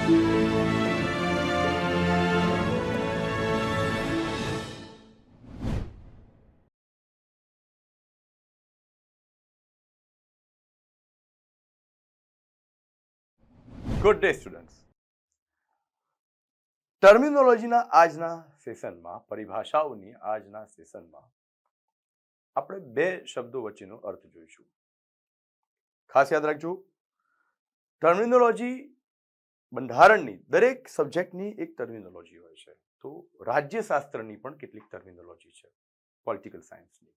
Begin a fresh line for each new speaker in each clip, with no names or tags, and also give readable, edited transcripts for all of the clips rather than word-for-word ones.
Good day students. ટર્મિનોલોજીના આજના સેશનમાં, પરિભાષાઓની આજના સેશનમાં આપણે બે શબ્દો વચ્ચેનો અર્થ જોઈશું. ખાસ યાદ રાખજો, ટર્મિનોલોજી બંધારણની દરેક સબ્જેક્ટની એક ટર્મિનોલોજી હોય છે. તો રાજ્યશાસ્ત્રની પણ કેટલીક ટર્મિનોલોજી છે, પોલિટિકલ સાયન્સની.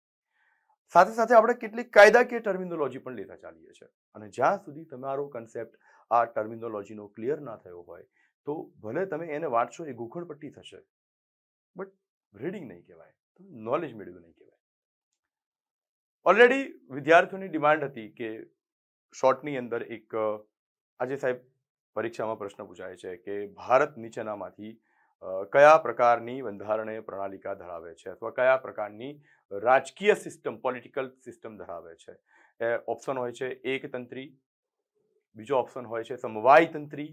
સાથે સાથે આપણે કેટલીક કાયદાકીય ટર્મિનોલોજી પણ લેતા ચાલીએ છીએ. અને જ્યાં સુધી તમારો કન્સેપ્ટ આ ટર્મિનોલોજીનો ક્લિયર ના થયો હોય તો ભલે તમે એને વાંચશો એ ગોખણપટ્ટી થશે, બટ રીડિંગ નહીં કહેવાય, નોલેજ મેળવ્યું નહીં કહેવાય. ઓલરેડી વિદ્યાર્થીઓની ડિમાન્ડ હતી કે શોર્ટની અંદર એક આજે સાહેબ પરીક્ષામાં પ્રશ્ન પૂછાય છે કે ભારત નીચેનામાંથી કયા પ્રકારની બંધારણીય પ્રણાલિકા ધરાવે છે અથવા કયા પ્રકારની રાજકીય સિસ્ટમ, પોલિટિકલ સિસ્ટમ ધરાવે છે. ઓપ્શન હોય છે એકતંત્રી, બીજો ઓપ્શન હોય છે સમવાયતંત્રી,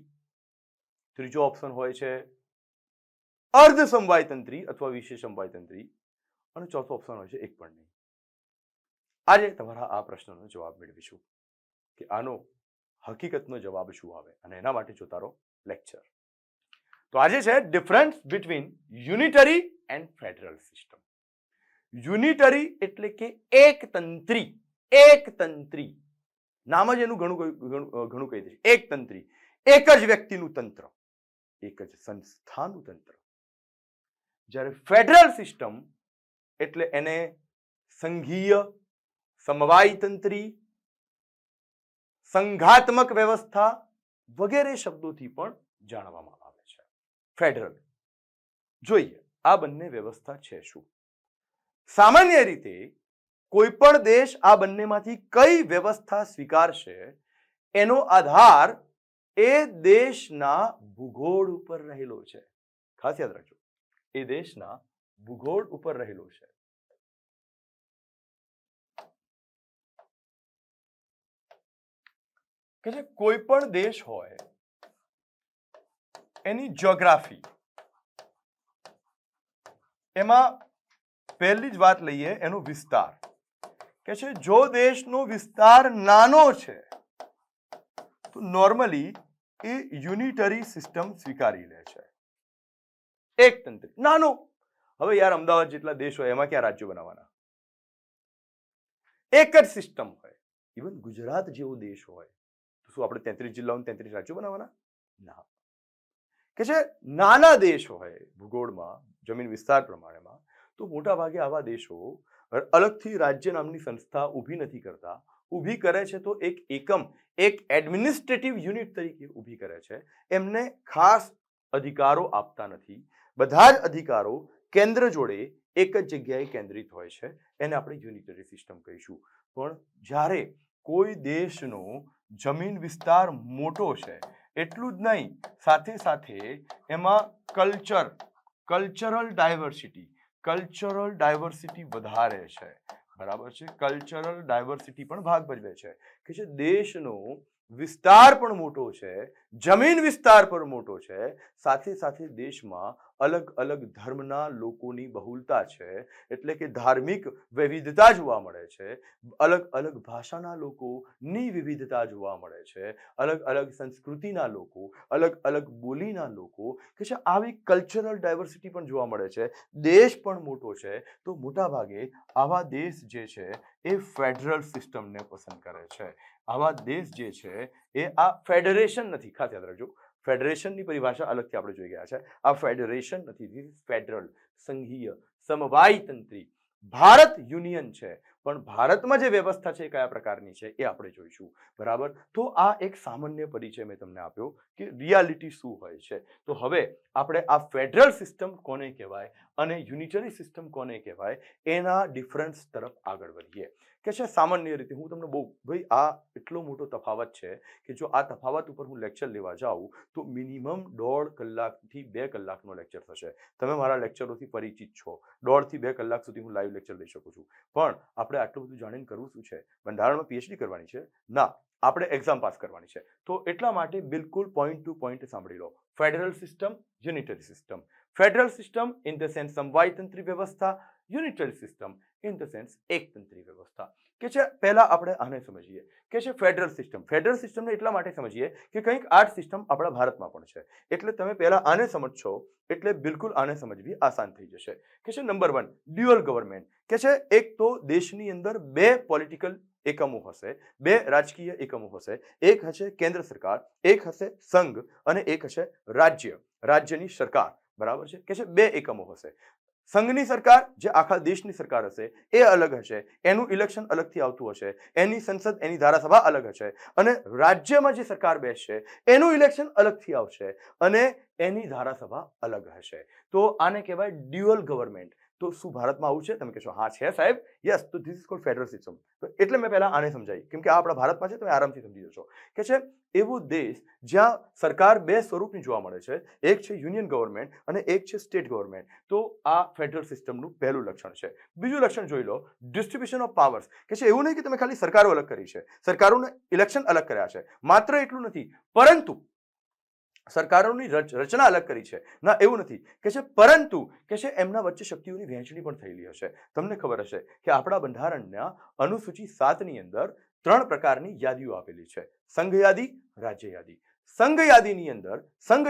ત્રીજો ઓપ્શન હોય છે અર્ધ સમવાયતંત્રી અથવા વિશેષ સમવાયતંત્રી, અને ચોથો ઓપ્શન હોય છે એક પણ નહીં. આજે તમારા આ પ્રશ્નનો જવાબ મેળવીશું કે આનો હકીકતનો જવાબ શું આવે, અને એના માટે જોતા રહો લેક્ચર. તો આજે છે difference between unitary and federal system. Unitary એટલે કે એકતંત્રી. એકતંત્રી નામ જ એનું ઘણું કહી દે છે. એકતંત્રી, એક જ વ્યક્તિનું તંત્ર, એક જ સંસ્થાનું તંત્ર. જ્યારે ફેડરલ સિસ્ટમ એટલે એને સંઘીય, સમવાયતંત્રી, સંઘાત્મક વ્યવસ્થા વગેરે શબ્દોથી પણ જાણવામાં આવે છે. ફેડરલ જોઈએ આ બંને વ્યવસ્થા છે શું. સામાન્ય રીતે કોઈ પણ દેશ આ બંનેમાંથી કઈ વ્યવસ્થા સ્વીકારશે એનો આધાર એ દેશના ભૂગોળ ઉપર રહેલો છે. ખાસ યાદ રાખજો, એ દેશના ભૂગોળ ઉપર રહેલો છે. કે જે કોઈ પણ દેશ હોય એની જ્યોગ્રાફી, એમાં પહેલી જ વાત લઈએ એનો વિસ્તાર. કે છે જો દેશનો વિસ્તાર નાનો છે તો નોર્મલી એ યુનિટરી સિસ્ટમ સ્વીકારી લે છે. એકતંત્રી નાનો, હવે યાર અમદાવાદ જેટલા દેશ હોય એમાં ક્યાં રાજ્યો બનાવવાના? એક જ સિસ્ટમ હોય. ઇવન ગુજરાત જેવો દેશ હોય તો શું આપણે 33 જિલ્લાઓ 33 રાજ્યો બનાવવાના? ના. કે છે નાના દેશ હોય ભૂગોળમાં, જમીન વિસ્તાર પ્રમાણેમાં, તો મોટા ભાગે આવા દેશો અલગથી રાજ્ય નામની સંસ્થા ઊભી નથી કરતા. ઊભી કરે છે તો એક એકમ, એક એડમિનિસ્ટ્રેટિવ યુનિટ તરીકે ઊભી કરે છે. એમને ખાસ અધિકારો આપતા નથી. બધા જ અધિકારો કેન્દ્ર જોડે એક જ જગ્યાએ કેન્દ્રિત હોય છે. એને આપણે યુનિટરી સિસ્ટમ કહીશું. પણ જ્યારે કોઈ દેશનો જમીન વિસ્તાર મોટો છે, એટલું જ નહીં, સાથે સાથે એમાં કલ્ચરલ ડાયવર્સિટી વધારે છે. બરાબર છે, કલ્ચરલ ડાયવર્સિટી પણ ભાગ ભજવે છે. કે જે દેશનો વિસ્તાર પણ મોટો છે, જમીન વિસ્તાર પણ મોટો છે, સાથે સાથે દેશમાં અલગ અલગ ધર્મના લોકોની બહુલતા છે, એટલે કે ધાર્મિક વિવિધતા જોવા મળે છે, અલગ અલગ ભાષાના લોકોની વિવિધતા જોવા મળે છે, અલગ અલગ સંસ્કૃતિના લોકો, અલગ અલગ બોલીના લોકો, કે છે આવી કલ્ચરલ ડાયવર્સિટી પણ જોવા મળે છે. દેશ પણ મોટો છે, તો મોટા ભાગે આવા દેશ જે છે એ ફેડરલ સિસ્ટમને પસંદ કરે છે. આવા દેશ જે છે એ આ ફેડરેશન નથી. ખાસ યાદ રાખજો, ફેડરેશનની પરિભાષા અલગથી આપણે જોઈ ગયા છે. આ ફેડરેશન નથી, ફેડરલ, સંઘીય, સમવાયતંત્રી. ભારત યુનિયન છે, પણ ભારતમાં જે વ્યવસ્થા છે એ કયા પ્રકારની છે એ આપણે જોઈશું. બરાબર. તો આ એક સામાન્ય પરિચય મેં તમને આપ્યો કે રિયાલિટી શું હોય છે. તો હવે આપણે આ ફેડરલ સિસ્ટમ કોને કહેવાય અને યુનિટરી સિસ્ટમ કોને કહેવાય એના ડિફરન્સ તરફ આગળ વધીએ. કે છે સામાન્ય રીતે હું તમને ભાઈ આ એટલો મોટો તફાવત છે કે જો આ તફાવત ઉપર હું લેક્ચર લેવા જાઉં તો મિનિમમ 1.5 કલાકથી 2 કલાકનો લેક્ચર થશે. તમે મારા લેક્ચરોથી પરિચિત છો. 1.5 થી 2 કલાક સુધી હું લાઈવ લેક્ચર લઈ શકું છું. પણ આપણે આટલું બધું જાણીને કરવું શું છે? બંધારણમાં પીએચડી કરવાની છે? ના. આપણે એક્ઝામ પાસ કરવાની છે. તો એટલા માટે બિલકુલ પોઈન્ટ ટુ પોઈન્ટ સાંભળી લો. Federal system, unitary system. Federal system in the sense સમવાયતંત્રી વ્યવસ્થા, unitary system in the sense એકતંત્રી વ્યવસ્થા. કે છે પહેલા આપણે આને સમજીએ કે છે ફેડરલ સિસ્ટમ. ફેડરલ સિસ્ટમને એટલા માટે સમજીએ કે કંઈક આ સિસ્ટમ આપણા ભારતમાં પણ છે. એટલે તમે પહેલા આને સમજશો એટલે બિલકુલ આને સમજવી આસાન થઈ જશે. કે છે નંબર 1 ડ્યુઅલ ગવર્નમેન્ટ. કે છે એક તો દેશની અંદર બે પોલિટિકલ એકમો હશે, બે રાજકીય એકમો હશે. એક હશે કેન્દ્ર સરકાર, એક હશે સંઘ અને એક હશે રાજ્ય, રાજ્યની સરકાર. બરાબર છે. કે છે બે એકમો હશે. સંઘની સરકાર જે આખા દેશની સરકાર હશે એ અલગ હશે, એનું ઇલેક્શન અલગથી આવતું હશે, એની સંસદ એની ધારાસભા અલગ હશે. અને રાજ્યમાં જે સરકાર બેસશે એનું ઇલેક્શન અલગથી આવશે અને એની ધારાસભા અલગ હશે. તો આને કહેવાય ડ્યુઅલ ગવર્નમેન્ટ. તો શું ભારતમાં આવું છે? તમે કહેશો હા છે સાહેબ, યસ. તો this is called federal system. તો એટલે મેં પહેલા આને સમજાવી, કેમ કે આ આપણા ભારતમાં છે, તમે આરામથી સમજી જશો. કે છે એવો દેશ જ્યાં સરકાર બે સ્વરૂપની જોવા મળે છે, એક છે યુનિયન ગવર્નમેન્ટ અને એક છે સ્ટેટ ગવર્નમેન્ટ. તો આ ફેડરલ સિસ્ટમનું પહેલું લક્ષણ છે. બીજું લક્ષણ જોઈ લો, ડિસ્ટ્રીબ્યુશન ઓફ પાવર્સ. કે છે એવું નહીં કે તમે ખાલી સરકારો અલગ કરી છે, સરકારોને ઇલેક્શન અલગ કર્યા છે, માત્ર એટલું નથી, પરંતુ સરકારોની રચના અલગ કરી છે. ના, એવું નથી. કે છે પરંતુ કે છે એમના વચ્ચે શક્તિઓની વહેંચણી પણ થયેલી હશે. તમને ખબર હશે કે આપણા બંધારણના અનુસૂચિ 7 ની અંદર 3 પ્રકારની યાદીઓ આપેલી છે: સંઘ યાદી, રાજ્ય યાદી. સંઘ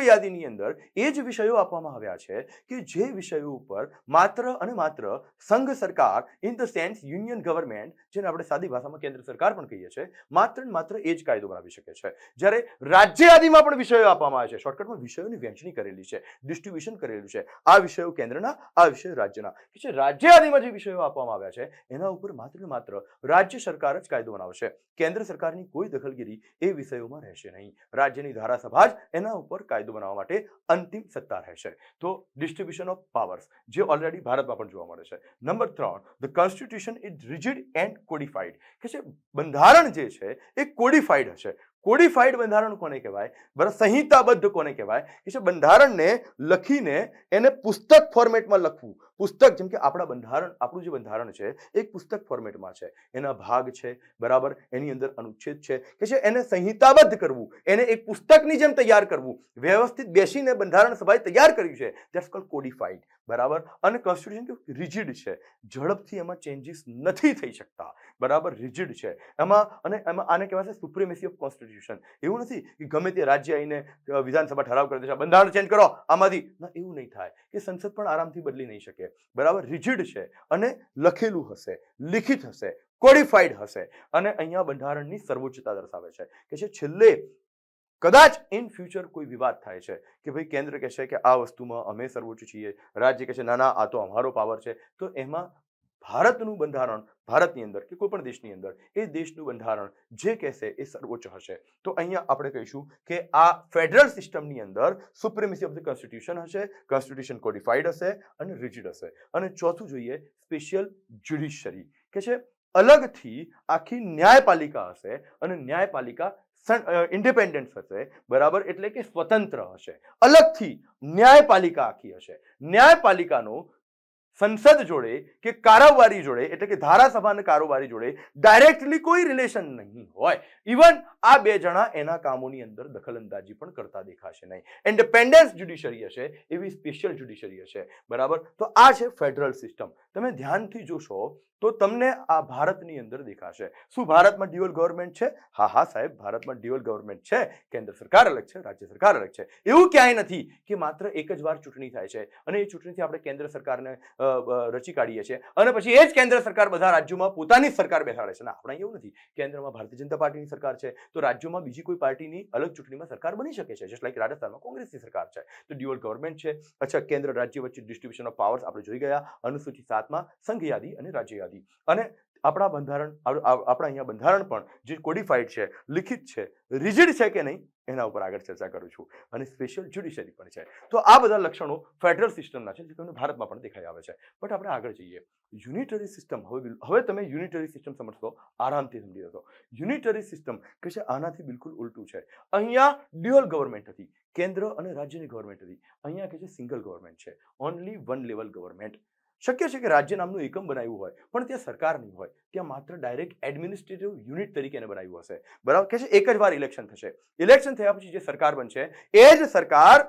યાદીની અંદર એ જ વિષયો આપવામાં આવ્યા છે કે જે વિષયો ઉપર માત્ર અને માત્ર સંઘ સરકાર in the sense union government, જેને આપણે સાદી ભાષામાં કેન્દ્ર સરકાર પણ કહીએ છીએ, માત્ર ને માત્ર એ જ કાયદો બનાવી શકે છે. જ્યારે રાજ્ય યાદીમાં પણ વિષયો આપવામાં આવે છે. શોર્ટકટમાં વિષયોની વહેંચણી કરેલી છે, ડિસ્ટ્રીબ્યુશન કરેલું છે. આ વિષયો કેન્દ્રના, આ વિષયો રાજ્યના. કે છે રાજ્ય યાદીમાં જે વિષયો આપવામાં આવ્યા છે એના ઉપર માત્ર ને માત્ર રાજ્ય સરકાર જ કાયદો બનાવશે. કેન્દ્ર સરકારની કોઈ દખલગીરી એ વિષયોમાં રહેશે નહીં. રાજ્યની ધારાસભા જ એના ઉપર કાયદો બનાવવા માટે અંતિમ સત્તા રહેશે. તો ડિસ્ટ્રીબ્યુશન ઓફ પાવર્સ જે ઓલરેડી ભારતમાં પણ જોવા મળે છે. Number 3, the constitution is rigid and codified. કે છે બંધારણ જે છે એ કોડિફાઈડ હશે. કોડિફાઈડ બંધારણ કોને કહેવાય? બરાબર, સંહિતાબદ્ધ કોને કહેવાય? કે છે બંધારણને લખીને એને પુસ્તક ફોર્મેટમાં લખવું. પુસ્તક, જેમ કે આપણા બંધારણ, આપણું જે બંધારણ છે એક પુસ્તક ફોર્મેટમાં છે. એના ભાગ છે, બરાબર, એની અંદર અનુચ્છેદ છે. કે છે એને સંહિતાબદ્ધ કરવું, એને એક પુસ્તકની જેમ તૈયાર કરવું, વ્યવસ્થિત બેસીને બંધારણ સભાએ તૈયાર કર્યું છે. That's called codified. બરાબર. અને કોન્સ્ટિટ્યુશન રિજિડ છે, ઝડપથી એમાં ચેન્જીસ નથી થઈ શકતા. બરાબર, રિજિડ છે એમાં. અને એમાં આને કહેવાય છે સુપ્રીમેસી ઓફ કોન્સ્ટિટ્યુશન. એવું નથી કે ગમે તે રાજ્ય આવીને વિધાનસભા ઠરાવ કરી દેશે બંધારણ ચેન્જ કરો આમાંથી. ના, એવું નહીં થાય. કે સંસદ પણ આરામથી બદલી નહીં શકે. બરાબર, રિજિડ છે અને લખેલું હશે, લિખિત હશે, કોડિફાઈડ હશે. અને અહીંયા બંધારણની સર્વોચ્ચતા દર્શાવે છે. કે છે છેલ્લે કદાચ ઇન ફ્યુચર કોઈ વિવાદ થાય છે કે ભાઈ કેન્દ્ર કહેશે કે આ વસ્તુમાં અમે સર્વોચ્ચ છીએ, રાજ્ય કહેશે ના ના આ તો અમારો પાવર છે, તો એમાં ભારતનું બંધારણ, ભારતની અંદર કે કોઈ પણ દેશની અંદર એ દેશનું બંધારણ જે કહેશે એ સર્વોચ્ચ હશે. તો અહીંયા આપણે કહીશું કે આ ફેડરલ સિસ્ટમની અંદર સુપ્રીમેસી ઓફ ધ કોન્સ્ટિટ્યુશન હશે, કોન્સ્ટિટ્યુશન કોડિફાઈડ હશે અને રિજિડ હશે. અને ચોથું જોઈએ સ્પેશિયલ જ્યુડિશરી. કે છે અલગથી આખી ન્યાયપાલિકા હશે અને ન્યાયપાલિકા ઇન્ડિપેન્ડન્ટ હશે. બરાબર, એટલે કે સ્વતંત્ર હશે. અલગથી ન્યાયપાલિકા આખી હશે. ન્યાયપાલિકાનો સંસદ જોડે કે કારોબારી જોડે, એટલે કે ધારાસભા અને કારોબારી જોડે ડાયરેક્ટલી કોઈ રિલેશન નહીં હોય. ઇવન આ બે જણા એના કામોની અંદર દખલઅંદાજી પણ કરતા દેખાશે નહીં. ઇન્ડિપેન્ડન્સ જ્યુડિશરી હશે, એવી સ્પેશિયલ જ્યુડિશરી હશે. બરાબર. તો આ છે ફેડરલ સિસ્ટમ. તમે ધ્યાનથી જોશો તો તમને આ ભારતની અંદર દેખાશે. શું ભારતમાં ડ્યુઅલ ગવર્નમેન્ટ છે? હા હા સાહેબ, ભારતમાં ડ્યુઅલ ગવર્નમેન્ટ છે. કેન્દ્ર સરકાર અલગ છે, રાજ્ય સરકાર અલગ છે. એવું ક્યાંય નથી કે માત્ર એક જ વાર ચૂંટણી થાય છે અને એ ચૂંટણીથી આપણે કેન્દ્ર સરકારને રચી કાઢીએ છીએ અને પછી એ જ કેન્દ્ર સરકાર બધા રાજ્યોમાં પોતાની સરકાર બેસાડે છે. આપણે એવું નથી. કેન્દ્રમાં ભારતીય જનતા પાર્ટીની સરકાર છે તો રાજ્યોમાં બીજી કોઈ પાર્ટીની અલગ ચૂંટણીમાં સરકાર બની શકે છે. જસ્ટ લાઈક રાજસ્થાનમાં કોંગ્રેસની સરકાર છે તો ડ્યુઅલ ગવર્નમેન્ટ છે. અચ્છા, કેન્દ્ર રાજ્ય વચ્ચે ડિસ્ટ્રીબ્યુશન ઓફ પાવર્સ આપણે જોઈ ગયા. અનુસૂચિ 7માં સંઘ યાદી અને રાજ્ય યાદી. અને આપણા બંધારણ, આપણા અહીંયા બંધારણ પણ જે કોડિફાઈડ છે, લિખિત છે, રિજિડ છે કે નહીં એના ઉપર આગળ ચર્ચા કરું છું. અને સ્પેશિયલ જ્યુડિશરી પણ છે. તો આ બધા લક્ષણો ફેડરલ સિસ્ટમના છે જે તમને ભારતમાં પણ દેખાઈ આવે છે. બટ આપણે આગળ જઈએ. Unitary system. હવે તમે યુનિટરી સિસ્ટમ સમજશો, આરામથી સમજી જશો. યુનિટરી સિસ્ટમ કે છે આનાથી બિલકુલ ઉલટું છે. અહીંયા ડ્યુઅલ ગવર્નમેન્ટ હતી, કેન્દ્ર અને રાજ્યની ગવર્નમેન્ટ હતી. અહીંયા કે છે સિંગલ ગવર્નમેન્ટ છે, ઓનલી વન લેવલ ગવર્નમેન્ટ. શક્ય છે કે રાજ્ય નામનું એકમ બનાવ્યું હોય પણ ત્યાં સરકાર નહીં હોય, ત્યાં માત્ર ડાયરેક્ટ એડમિનિસ્ટ્રેટિવ યુનિટ તરીકે એને બનાવ્યું હશે, બરાબર. કે છે એક જ વાર ઇલેક્શન થશે, ઇલેક્શન થયા પછી જે સરકાર બનશે એ જ સરકાર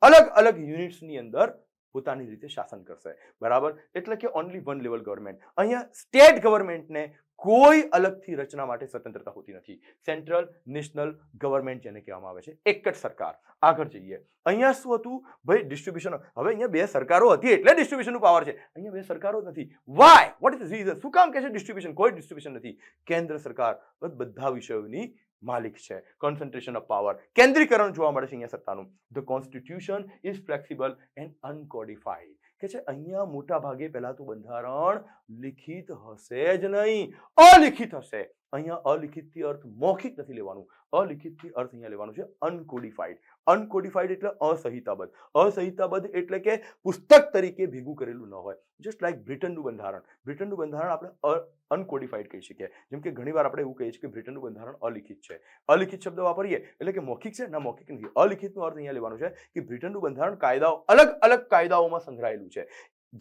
અલગ અલગ યુનિટ્સની અંદર પોતાની રીતે શાસન કરશે, બરાબર. એટલે કે ઓનલી વન લેવલ ગવર્મેન્ટ. અહીંયા સ્ટેટ ગવર્મેન્ટને કોઈ અલગથી રચના માટે સ્વતંત્રતા હોતી નથી. સેન્ટ્રલ નેશનલ ગવર્મેન્ટ જેને કહેવામાં આવે છે, એક જ સરકાર. આગળ જઈએ. અહીંયા શું હતું ભાઈ? ડિસ્ટ્રીબ્યુશન. હવે અહીંયા બે સરકારો હતી એટલે ડિસ્ટ્રીબ્યુશનનું પાવર છે. અહીંયા બે સરકારો જ નથી. Why? What is the reason? શું કામ કે છે ડિસ્ટ્રીબ્યુશન? કોઈ ડિસ્ટ્રીબ્યુશન નથી. કેન્દ્ર સરકાર બધા વિષયોની માલિક છે. કોન્સન્ટ્રેશન ઓફ પાવર, કેન્દ્રીકરણ જોવા મળે છે અહીંયા સત્તાનું. The constitution is flexible and uncodified. કે છે અહીંયા મોટા ભાગે પહેલા તો બંધારણ લિખિત હશે જ નહીં, અલિખિત હશે. અહીંયા અલિખિતથી અર્થ મૌખિક નથી લેવાનું, અલિખિતથી અર્થ અહીંયા લેવાનું છે અનકોડિફાઈડ. અનકોડિફાઈડ એટલે અસંહિતાબદ્ધ. અસંહિતાબદ્ધ એટલે કે પુસ્તક તરીકે ભેગું કરેલું ન હોય. જસ્ટ લાઈક બ્રિટનનું બંધારણ. બ્રિટનનું બંધારણ આપણે અનકોડિફાઈડ કહી શકીએ. જેમ કે ઘણીવાર આપણે એવું કહીએ છીએ કે બ્રિટનનું બંધારણ અલિખિત છે. અલિખિત શબ્દ વાપરીએ એટલે કે મૌખિક છે, ના મૌખિક નથી. અલિખિતનો અર્થ અહીંયા લેવાનો છે કે બ્રિટનનું બંધારણ કાયદાઓ અલગ અલગ કાયદાઓમાં સંગ્રહાયેલું છે.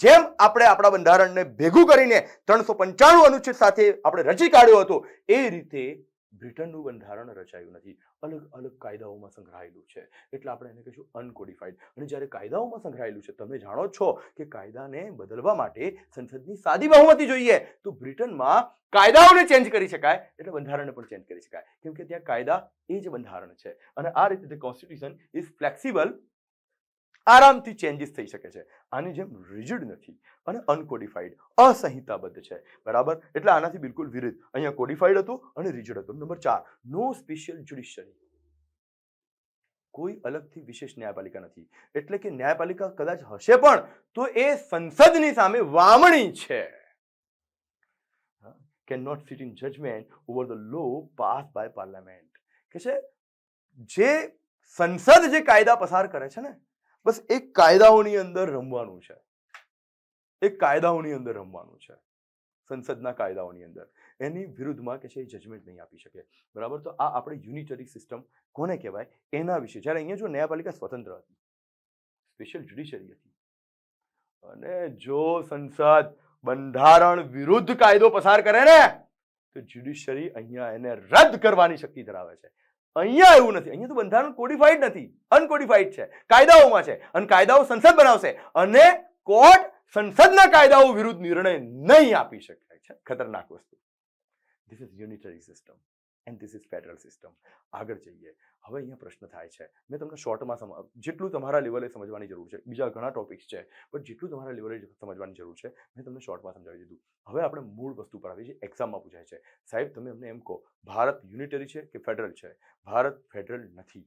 જેમ આપણે આપણા બંધારણને ભેગું કરીને 395 અનુચ્છેદ સાથે આપણે રચી કાઢ્યો હતો એ રીતે બ્રિટનનું બંધારણ રચાયું નથી, અલગ અલગ કાયદાઓમાં સંગ્રહાયેલું છે. એટલે આપણે એને કહીશું અનકોડિફાઈડ. અને જ્યારે કાયદાઓમાં સંગ્રહાયેલું છે, તમે જાણો છો કે કાયદાને બદલવા માટે સંસદની સાદી બહુમતી જોઈએ. તો બ્રિટનમાં કાયદાઓને ચેન્જ કરી શકાય એટલે બંધારણને પણ ચેન્જ કરી શકાય, કેમ કે ત્યાં કાયદા એ જ બંધારણ છે. અને આ રીતે ધ કોન્સ્ટિટ્યુશન ઇઝ ફ્લેક્સિબલ, આરામથી ચેન્જીસ થઈ શકે છે. આની જેમ રિજિડ નથી અને અનકોડિફાઈડ, અસંહિતાબદ્ધ છે, બરાબર. એટલે આનાથી બિલકુલ વિરુદ્ધ. અહીંયા કોડિફાઈડ હતું અને રિજિડ હતું. નંબર 4, નો સ્પેશિયલ જ્યુડિશરી. કોઈ અલગથી વિશેષ ન્યાયપાલિકા નથી. એટલે કે ન્યાયપાલિકા કદાચ હશે પણ તો એ સંસદની સામે વામણી છે. Can not sit in judgement over the law pass by parliament. કે છે જે સંસદ જે કાયદા પસાર કરે છે ને, બસ એક કાયદાઓની અંદર રમવાનું છે, એક કાયદાઓની અંદર રમવાનું છે, સંસદના કાયદાઓની અંદર. એની વિરુદ્ધમાં કે છે એ જજમેન્ટ નહીં આપી શકે, બરાબર. તો આ આપણે યુનિટરી સિસ્ટમ કોને કહેવાય એના વિશે. જ્યારે અહીંયા જો ન્યાયપાલિકા સ્વતંત્ર હતી, સ્પેશિયલ જ્યુડિશરી હતી, અને જો સંસદ બંધારણ વિરુદ્ધ કાયદો પસાર કરે ને તો જ્યુડિશરી અહીંયા એને રદ કરવાની શક્તિ ધરાવે છે. અહીંયા એવું નથી. અહીંયા તો બંધારણ કોડિફાઈડ નથી, અનકોડિફાઈડ છે, કાયદાઓમાં છે. અને કાયદાઓ સંસદ બનાવશે અને કોર્ટ સંસદના કાયદાઓ વિરુદ્ધ નિર્ણય નહીં આપી શકાય છે. ખતરનાક વસ્તુ. This is unitary system and this is federal system. આગળ જઈએ. હવે અહીંયા પ્રશ્ન થાય છે, મેં તમને શોર્ટમાં જેટલું તમારા લેવલે સમજવાની જરૂર છે, બીજા ઘણા ટોપિક્સ છે પણ જેટલું તમારા લેવલે સમજવાની જરૂર છે મેં તમને શોર્ટમાં સમજાવી દીધું. હવે આપણે મૂળ વસ્તુ પર આવીએ છીએ. એક્ઝામમાં પૂછાય છે, સાહેબ તમે અમને એમ કહો ભારત યુનિટરી છે કે ફેડરલ છે? ભારત ફેડરલ નથી.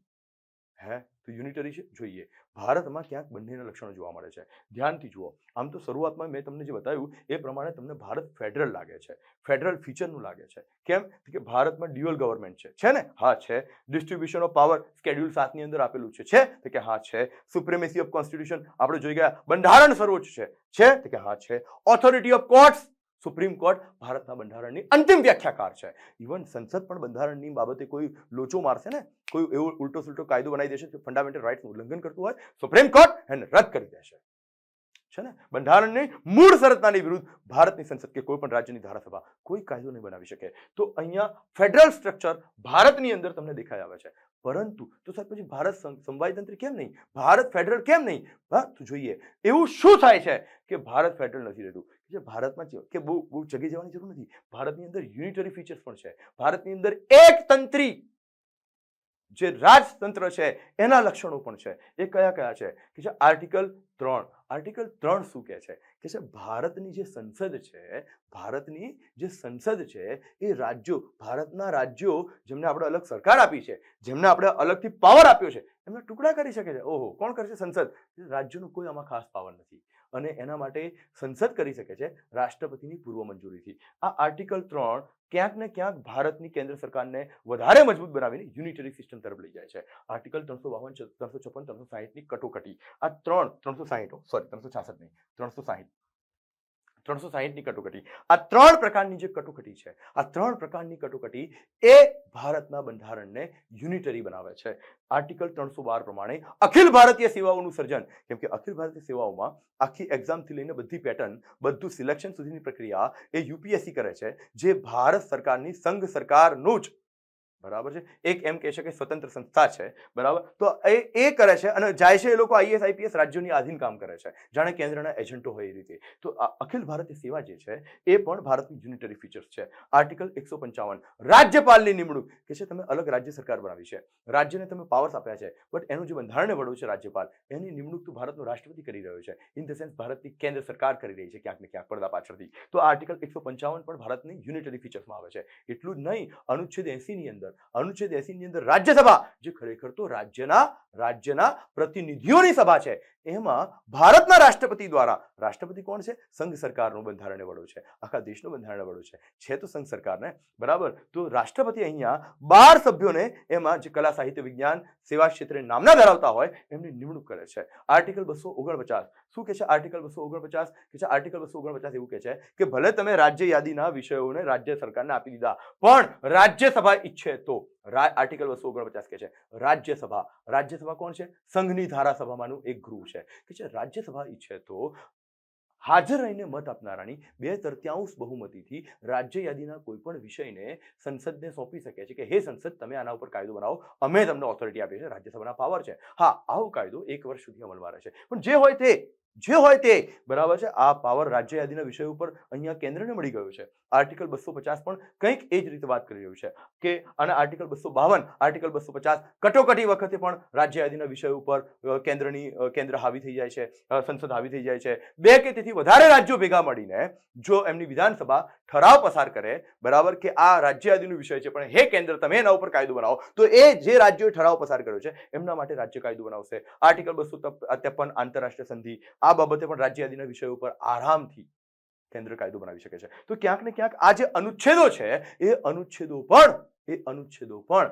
હે તો યુનિટરી છે? જોઈએ. ભારતમાં ક્યાંક બંનેના લક્ષણો જોવા મળે છે. ધ્યાનથી જુઓ. આમ તો શરૂઆતમાં મેં તમને જે બતાવ્યું એ પ્રમાણે તમને ભારત ફેડરલ લાગે છે, ફેડરલ ફીચરનું લાગે છે. કેમ કે ભારતમાં ડ્યુઅલ ગવર્મેન્ટ છે ને? હા છે. ડિસ્ટ્રીબ્યુશન ઓફ પાવર શેડ્યુલ 7 ની અંદર આપેલું છે તો કે હા છે. સુપ્રીમેસી ઓફ કોન્સ્ટિટ્યુશન આપણે જોઈ ગયા, બંધારણ સર્વોચ્ચ છે તો કે હા છે. Authority of courts, supreme court ભારતના બંધારણની અંતિમ વ્યાખ્યાકાર છે. ઇવન સંસદ પણ બંધારણની બાબતે કોઈ લોચો મારશે ને, કોઈ એવો ઉલટો સુલટો કાયદો બનાવી દેશે કે ફંડામેન્ટલ રાઇટ્સનું ઉલ્લંઘન કરતું હોય, સુપ્રીમ કોર્ટ એને રદ કરી દેશે, છે ને. બંધારણની મૂળ શરતનાની વિરુદ્ધ ભારતની સંસદ કે કોઈ પણ રાજ્યની ધારાસભા કોઈ કાયદો નહીં બનાવી શકે. તો અહીંયા ફેડરલ સ્ટ્રક્ચર ભારતની અંદર તમને દેખાઈ આવે છે. પરંતુ તો સાહેબ પછી ભારત સંવાદતંત્ર કેમ નહીં, ભારત ફેડરલ કેમ નહીં? તો જોઈએ એવું શું થાય છે કે ભારત ફેડરલ નથી રહેતું. જે ભારતમાં કે બહુ જગી જવાની જરૂર નથી. ભારતની અંદર યુનિટરી ફીચર્સ પણ છે. ભારતની અંદર એક તંત્રી જે રાજતંત્ર છે એના લક્ષણો પણ છે. એ કયા કયા છે કે જે આર્ટિકલ 3. આર્ટિકલ 3 શું કહે છે કે છે ભારતની જે સંસદ છે, ભારતની જે સંસદ છે એ રાજ્યો, ભારતના રાજ્યો જેમને આપણે અલગ સરકાર આપી છે, જેમને આપણે અલગથી પાવર આપ્યો છે, એમના ટુકડા કરી શકે છે. ઓહો, કોણ કરશે? સંસદ. રાજ્યોનો કોઈ આમાં ખાસ પાવર નથી અને એના માટે સંસદ કરી શકે છે રાષ્ટ્રપતિની પૂર્વ મંજૂરીથી. આ આર્ટિકલ 3 ક્યાંક ને ક્યાંક ભારતની કેન્દ્ર સરકારને વધારે મજબૂત બનાવીને યુનિટરી સિસ્ટમ તરફ લઈ જાય છે. આર્ટિકલ 352, 356, 360 ની કટોકટી. આ 360 નહીં, 360. 360ની કટોકટી, આ 3 પ્રકારની જે કટોકટી છે, આ 3 પ્રકારની કટોકટી એ ભારતના બંધારણને યુનિટરી બનાવે છે. આર્ટિકલ 312 પ્રમાણે અખિલ ભારતીય સેવાઓનું સર્જન, કેમ કે અખિલ ભારતીય સેવાઓમાં આખી એક્ઝામથી લઈને બધી પેટર્ન, બધું સિલેક્શન સુધીની પ્રક્રિયા એ યુપીએસસી કરે છે, જે ભારત સરકારની સંઘ સરકારનું જ, બરાબર છે, એક એમ કહે છે કે સ્વતંત્ર સંસ્થા છે, બરાબર. તો એ કરે છે અને જાય છે એ લોકો આઈએએસ આઈપીએસ રાજ્યોની આધીન કામ કરે છે, જાણે કેન્દ્રના એજન્ટો હોય એ રીતે. તો અખિલ ભારતીય સેવા જે છે એ પણ ભારતની યુનિટરી ફીચર્સ છે. આર્ટિકલ 155 રાજ્યપાલની નિમણૂક, કે છે તમે અલગ રાજ્ય સરકાર બનાવી છે, રાજ્યને તમે પાવર્સ આપ્યા છે, બટ એનું જે બંધારણને વડો છે રાજ્યપાલ, એની નિમણૂક તો ભારતનો રાષ્ટ્રપતિ કરી રહ્યો છે, ઇન ધ સેન્સ ભારતની કેન્દ્ર સરકાર કરી રહી છે ક્યાંક ને ક્યાંક પડદા પાછળથી. તો આર્ટિકલ 155 પણ ભારતની યુનિટરી ફીચર્સમાં આવે છે. એટલું જ નહીં, અનુચ્છેદ 80 ની અંદર રાજ્યસભા, જે ખરેખર તો રાજ્યના પ્રતિનિધિઓની સભા છે, એમાં ભારતના રાષ્ટ્રપતિ દ્વારા, રાષ્ટ્રપતિ કોણ છે? સંઘ સરકારનું બંધારણને વડો છે, આખા દેશનું બંધારણ વડો છે તો સંઘ સરકારને, બરાબર. તો રાષ્ટ્રપતિ અહીંયા 12 સભ્યોને, એમાં જે કલા સાહિત્ય વિજ્ઞાન સેવા ક્ષેત્રે નામના ધરાવતા હોય એમની નિમણૂક કરે છે. આર્ટિકલ 249 શું કે છે? આર્ટિકલ 249 કે છે, આર્ટિકલ 249 એવું કે છે કે ભલે તમે રાજ્ય યાદીના વિષયોને રાજ્ય સરકારને આપી દીધા, પણ રાજ્યસભા ઈચ્છે તો, આર્ટિકલ 249 કે છે રાજ્યસભા કોણ છે? સંઘની ધારાસભામાંનું એક ગૃહ છે, કે છે રાજ્યસભા ઈચ્છે તો હાજર રહીને મત આપનારાની 2/3 બહુમતીથી રાજ્ય યાદીના કોઈ પણ વિષયને સંસદને સોંપી શકે છે કે હે સંસદ, તમે આના ઉપર કાયદો બનાવો, અમે તમને ઓથોરિટી આપીએ છીએ, રાજ્યસભાના પાવર છે. હા, આવો કાયદો 1 વર્ષ સુધી અમલમાં રહેશે, પણ જે હોય તે, બરાબર છે, આ પાવર રાજ્ય યાદીના વિષય ઉપર અહીંયા કેન્દ્રને મળી ગયો છે. આર્ટિકલ 250 પણ કંઈક એ જ રીતે વાત કરી રહ્યું છે કે, અને આર્ટિકલ 252, આર્ટિકલ 250 કટોકટી વખતે પણ રાજ્ય યાદીના વિષય ઉપર કેન્દ્ર હાવી થઈ જાય છે, સંસદ હાવી થઈ જાય છે. 2 કે તેથી વધારે રાજ્યો ભેગા મળીને જો એમની વિધાનસભા ઠરાવ પસાર કરે, બરાબર, કે આ રાજ્ય યાદીનો વિષય છે પણ હે કેન્દ્ર, તમે એના ઉપર કાયદો બનાવો, તો એ જે રાજ્યોએ ઠરાવ પસાર કર્યો છે એમના માટે રાજ્ય કાયદો બનાવશે. આર્ટિકલ 253 આંતરરાષ્ટ્રીય સંધિ, આ બાબતે પણ રાજ્ય યાદીના વિષય ઉપર આરામથી કેન્દ્ર કાયદો બનાવી શકે છે. તો ક્યાંક ને ક્યાંક આ જે અનુચ્છેદો છે એ અનુચ્છેદો પણ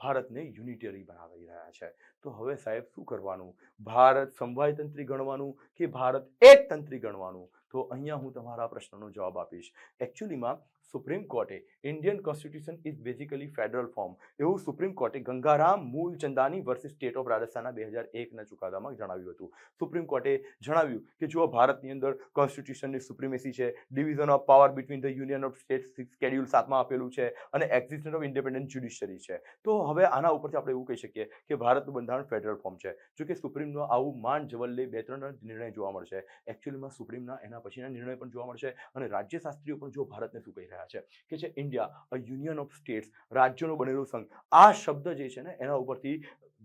ભારતને યુનિટરી બનાવી રહ્યા છે. તો હવે સાહેબ શું કરવાનું? ભારત સમવાયતંત્રી ગણવાનું કે ભારત એકતંત્રી ગણવાનું? તો અહીંયા હું તમારા પ્રશ્નનો જવાબ આપીશ. એકચ્યુઅલીમાં સુપ્રીમ કોર્ટે, Indian constitution is basically federal form, એવું સુપ્રીમ કોર્ટે ગંગારામ મૂલચંદાની વર્સિસ સ્ટેટ ઓફ રાજસ્થાનના 2001ના ચુકાદામાં જણાવ્યું હતું. સુપ્રીમ કોર્ટે જણાવ્યું કે જો ભારતની અંદર કોન્સ્ટિટ્યુશનની સુપ્રીમેસી છે, division of power between the union of states schedule 7માં આપેલું છે, અને એક્ઝિસ્ટન્સ ઓફ ઇન્ડિપેન્ડન્ટ જ્યુડિશરી છે. તો હવે આના ઉપરથી આપણે એવું કહી શકીએ કે ભારતનું બંધારણ ફેડરલ ફોર્મ છે. જો કે સુપ્રીમનો આવું માંડ જવલ્લે 2-3 નિર્ણય જોવા મળશે. એકચ્યુઅલીમાં સુપ્રીમના એના પછીના નિર્ણય પણ જોવા મળશે, અને રાજ્યશાસ્ત્રીઓ પણ જો ભારતને શું કહી રહ્યા છે કે છે India a union of states, રાજ્યોનો બનેલો સંઘ. આ શબ્દ જે છે ને એના ઉપરથી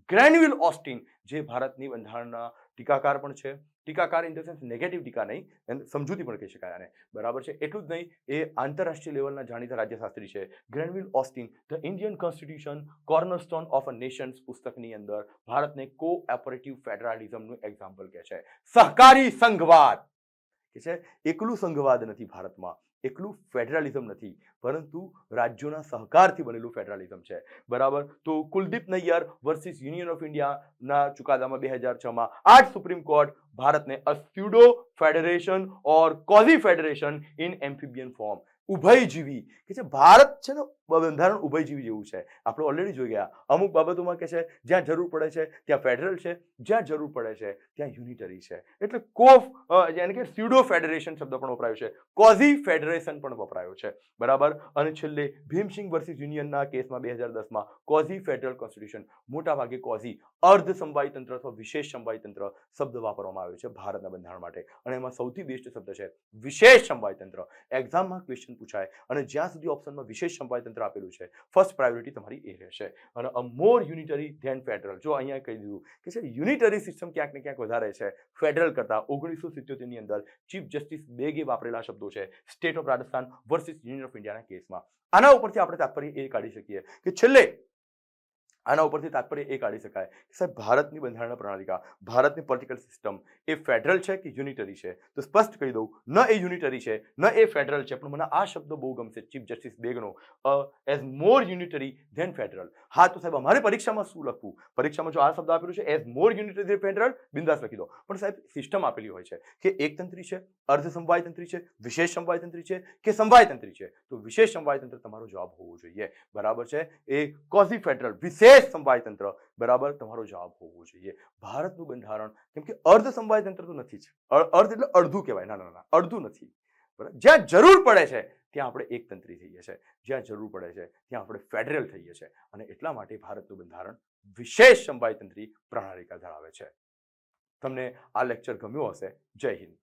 ગ્રેનવિલ ઓસ્ટિન, જે ભારતની બંધારણના ટીકાકાર પણ છે, ટીકાકાર ઇન ધ સેન્સ નેગેટિવ ટીકા નહીં, સમજૂતી પણ કહી શકાય આને, બરાબર છે. એટલું જ નહીં, એ આંતરરાષ્ટ્રીય લેવલના જાણીતા રાજ્યશાસ્ત્રી છે. Granville Austin the Indian constitution cornerstone of a nations પુસ્તકની અંદર ભારતને કોઓપરેટિવ ફેડરલિઝમનું એક્ઝામ્પલ કહે છે. સહકારી સંઘવાદ, કે છે એકલું સંઘવાદ નથી ભારતમાં, એકલું ફેડરલિઝમ નથી, પરંતુ રાજ્યોના સહકારથી બનેલું ફેડરલિઝમ છે, બરાબર. તો Kuldip Nayar versus union of ઇન્ડિયાના ચુકાદામાં 2006માં આ જ સુપ્રીમ કોર્ટ ભારતને a pseudo federation or quasi federation in amphibian form, ઉભયજીવી, કે છે ભારત છે ને બંધારણ ઉભયજીવી જેવું છે. આપણે ઓલરેડી જોઈ ગયા, અમુક બાબતોમાં કે છે જ્યાં જરૂર પડે છે ત્યાં ફેડરલ છે, જ્યાં જરૂર પડે છે ત્યાં યુનિટરી છે. એટલે યાની કે સ્યુડો ફેડરેશન શબ્દ પણ વપરાયો છે, કોઝી ફેડરેશન પણ વપરાયો છે, બરાબર. અને છેલ્લે ભીમસિંહ વર્સિસ યુનિયનના કેસમાં 2010માં કોઝી ફેડરલ કોન્સ્ટિટ્યુશન, મોટા ભાગે કોઝી અર્ધ સંવાયી તંત્ર અથવા વિશેષ સંવાયી તંત્ર શબ્દ વાપરવામાં આવ્યો છે ભારતના બંધારણ માટે, અને એમાં સૌથી બેસ્ટ શબ્દ છે વિશેષ સંવાયી તંત્ર. એક્ઝામમાં ક્વેશ્ચન પૂછાય અને જ્યાં સુધી ઓપ્શનમાં વિશેષ સંવાયી તંત્ર આપેલું છે, ફર્સ્ટ પ્રાયોરિટી તમારી એ રહેશે. અને અ મોર યુનિટરી ધેન ફેડરલ, જો અહીંયા કહી દીધું કે છે યુનિટરી સિસ્ટમ ક્યાંક ને ક્યાંક વધારે છે ફેડરલ કરતા. 1977ની અંદર ચીફ જસ્ટિસ બેગે વાપરેલા શબ્દો છે state of Rajasthan versus union of ઇન્ડિયાના કેસમાં. આના ઉપરથી આપણે તાત્પર્ય એ કાઢી શકીએ કે છેલ્લે આના ઉપરથી તાત્પર્ય એ કાઢી શકાય કે સાહેબ ભારતની બંધારણ પ્રણાલિકા, ભારતની પોલિટિકલ સિસ્ટમ એ ફેડરલ છે કે યુનિટરી છે? તો સ્પષ્ટ કહી દઉં, ન એ યુનિટરી છે ન એ ફેડરલ છે, પણ મને આ શબ્દ બહુ ગમશે, ચીફ જસ્ટિસ બેગનો, એઝ મોર યુનિટરી ધેન ફેડરલ. હા, તો સાહેબ અમારે પરીક્ષામાં શું લખવું? પરીક્ષામાં જો આ શબ્દ આપેલું છે એઝ મોર યુનિટરી ધેન ફેડરલ, બિંદાસ લખી દો. પણ સાહેબ સિસ્ટમ આપેલી હોય છે કે એકતંત્રી છે, અર્ધ સમવાયતંત્રી છે, વિશેષ સમવાયતંત્રી છે કે સમવાયતંત્રી છે. તો વિશેષ સમવાયતંત્ર તમારો જવાબ હોવો જોઈએ. બરાબર છે? એ ક્વોઝી ફેડરલ વિશેષ સમવાયતંત્ર બરાબર તમારો જવાબ હોવો જોઈએ. ભારતનું બંધારણ, કેમ કે અર્ધ સમવાયતંત્ર તો નથી જ, અર્ધ એટલે અડધું કહેવાય, ના ના ના, અડધું નથી. જ્યાં જરૂર પડે છે ત્યાં આપણે એકતંત્રી થઈએ છીએ, જ્યાં જરૂર પડે છે ત્યાં આપણે ફેડરલ થઈએ છીએ, અને એટલા માટે ભારતનું બંધારણ વિશેષ સમવાયતંત્રી પ્રણાલિકા ધરાવે છે. તમને આ લેક્ચર ગમ્યો હશે. જય હિન્દ.